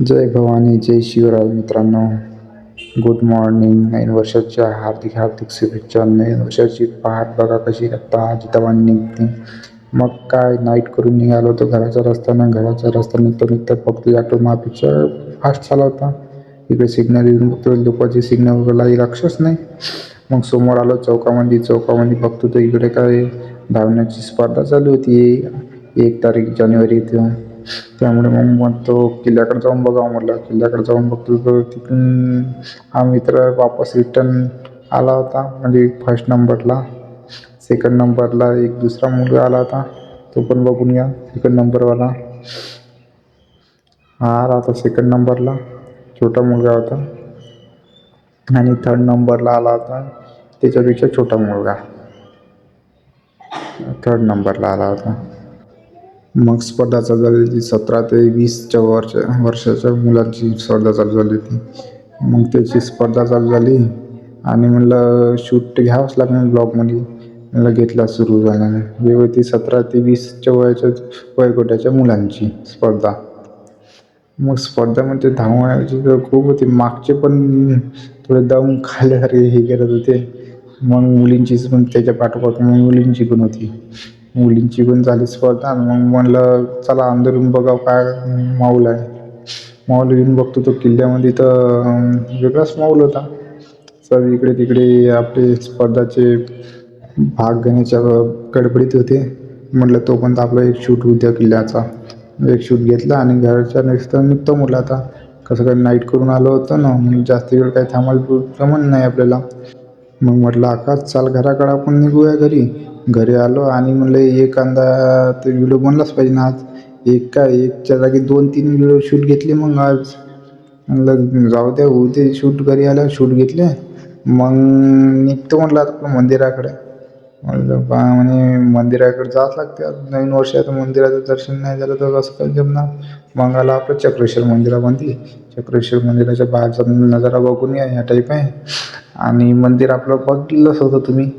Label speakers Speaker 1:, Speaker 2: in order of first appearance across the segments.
Speaker 1: जय भवानी, जय शिवराय मित्रांनो. Good morning. नवीन वर्षाच्या हार्दिक हार्दिक शुभेच्छा. नवीन वर्षाची पहाट बघा कशी आत्ता जितावानी निघते. मग काय नाईट करून निघालो होतो घराचा रस्ता निघता फक्त ॲटो मापेक्षा फास्ट चालवता. इकडे सिग्नल येऊन बघतो लोकांचे सिग्नलवरलाही लक्षच नाही. मग समोर आलो चौकामध्ये बघतो तर इकडे काय धावण्याची स्पर्धा चालू होती 1 तारीख जानेवारी इथे. त्यामुळे मग म्हणतो किल्ल्याकडे जाऊन बघावं म्हटलं. किल्ल्याकडे जाऊन बघतो तर तिथून हा मित्र वापस रिटर्न आला होता. म्हणजे फर्स्ट नंबरला. सेकंड नंबरला एक दुसरा मुलगा आला होता, तो पण बघून या. सेकंड नंबरवाला हा आला होता सेकंड नंबरला, छोटा मुलगा होता. आणि थर्ड नंबरला आला होता त्याच्यापेक्षा छोटा मुलगा, थर्ड नंबरला आला होता. मग स्पर्धा चालू झाली होती 17 ते 20च्या वर्षाच्या मुलांची स्पर्धा चालू झाली होती. मग त्याची स्पर्धा चालू झाली आणि म्हणलं शूट घ्यावंच लागणार ब्लॉगमध्ये. मला घेतला सुरू झाल्याने. ही होती 17 ते 20च्या वयोगटाच्या मुलांची स्पर्धा. मग स्पर्धामध्ये धावण्याची तर खूप होती. मागचे पण थोडे दम खाल्ल्यासारखे हे करत होते. मग मुलींचीच पण त्याच्या पाठोपाठ मग मुलींची पण होती. मुलींची पण झाली स्पर्धा. मग म्हणलं चला अंदरून बघावं काय माहोल आहे. माहोल येऊन बघतो तो किल्ल्यामध्ये तर वेगळाच माहोल होता. सब इकडे तिकडे आपले स्पर्धाचे भाग घेण्याच्या गडबडीत होते. म्हटलं तोपर्यंत आपला एक शूट होऊ द्या किल्ल्याचा. एक शूट घेतला आणि घरच्या नेक्स्ट निघतो म्हटलं आता. कसं काय नाईट करून आलो होतो ना, म्हणून जास्त वेळ काही थांबायला जमत नाही आपल्याला. मग म्हटलं आकाश चाल घराकडे आपण निघूया घरी. घरी आलो आणि म्हणलं एखादा तर व्हिडिओ बनलाच पाहिजे ना आज. एकच्या जागी 2-3 व्हिडिओ शूट घेतले. मग आज म्हणलं जाऊ द्या होऊ दे शूट. घरी आल्यावर शूट घेतले. मग निघतो म्हटलं आता मंदिराकडे. म्हणलं बा म्हणे मंदिराकडे जावंच लागते आज नवीन वर्षाचं. मंदिराचं दर्शन नाही झालं तर कसं काय जमणार. मग आला आपलं चक्रेश्वर मंदिरामध्ये. चक्रेश्वर मंदिराच्या बाहेरचा नजारा बघून या, ह्या टाईप आहे. आणि मंदिर आपलं बघितलंच होतं तुम्ही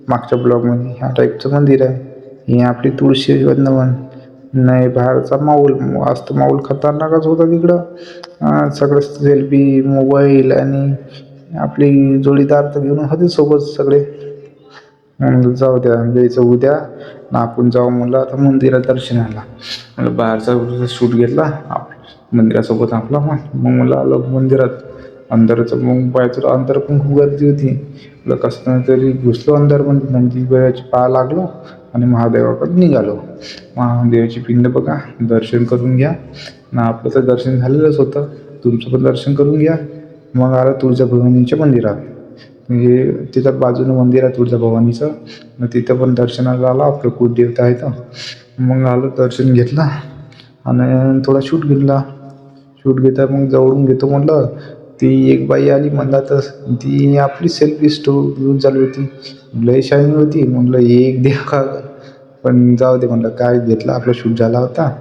Speaker 1: मागच्या ब्लॉगमध्ये. ह्या टाईपचं मंदिर आहे. ही आपली तुळशी वृंदावन. नाही बाहेरचा माहोल असतं. माहोल खतरनाकच होता तिकडं. सगळं सेल्फी, मोबाईल आणि आपली जोडीदार तर घेऊन होते सोबत सगळे. म्हणलं जाऊ द्या यायचं उद्या ना आपण जाऊ म्हणलं आता मंदिरात दर्शनाला. म्हणलं बाहेरचा शूट घेतला मंदिरासोबत आपला. मग मला आलं मंदिरात. अंदरचं मग पाहायचं अंदर पण खूप गर्दी होती. म्हटलं कसं तरी घुसलो अंदरमध्ये. नंदी बैलाची पाय लागलो आणि महादेवाकडे निघालो. महादेवाची पिंड बघा, दर्शन करून घ्या ना. आपलं तर दर्शन झालेलंच होतं, तुमचं पण दर्शन करून घ्या. मग आलं तुळजाभवानीच्या मंदिरात. म्हणजे तिथं बाजूनं मंदिर आहे तुळजाभवानीचं. मग तिथं पण दर्शनाला आला. आपलं कुलदेवता आहे तर. मग आलो दर्शन घेतलं आणि थोडा शूट घेतला. शूट घेता मग जवळून घेतो म्हटलं. ती एक बाई आली म्हणतातच. ती आपली सेल्फी स्टोर घेऊन चालू होती. लय शायनिंग होती. म्हटलं एक द्या का, पण जाऊ दे म्हटलं काय घेतला. आपला शूट झाला होता.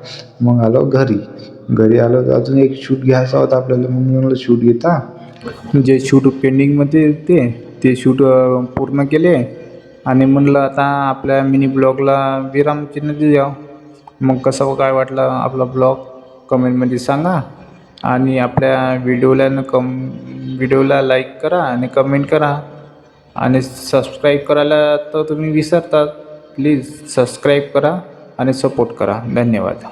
Speaker 1: मग आलो घरी आलो तर अजून एक शूट घ्यायचा होता आपल्याला. मग म्हणलं शूट घेता. जे शूट पेंडिंगमध्ये ते शूट पूर्ण केले आणि म्हणलं आता आपल्या मिनी ब्लॉगला विरामचिन्ह देऊया. मग कसं काय वाटलं आपला ब्लॉग कमेंटमध्ये सांगा. आणि आपल्या व्हिडिओला लाईक करा आणि कमेंट करा. आणि सबस्क्राईब करायला तर तुम्ही विसरतात. प्लीज सबस्क्राईब करा आणि सपोर्ट करा. धन्यवाद.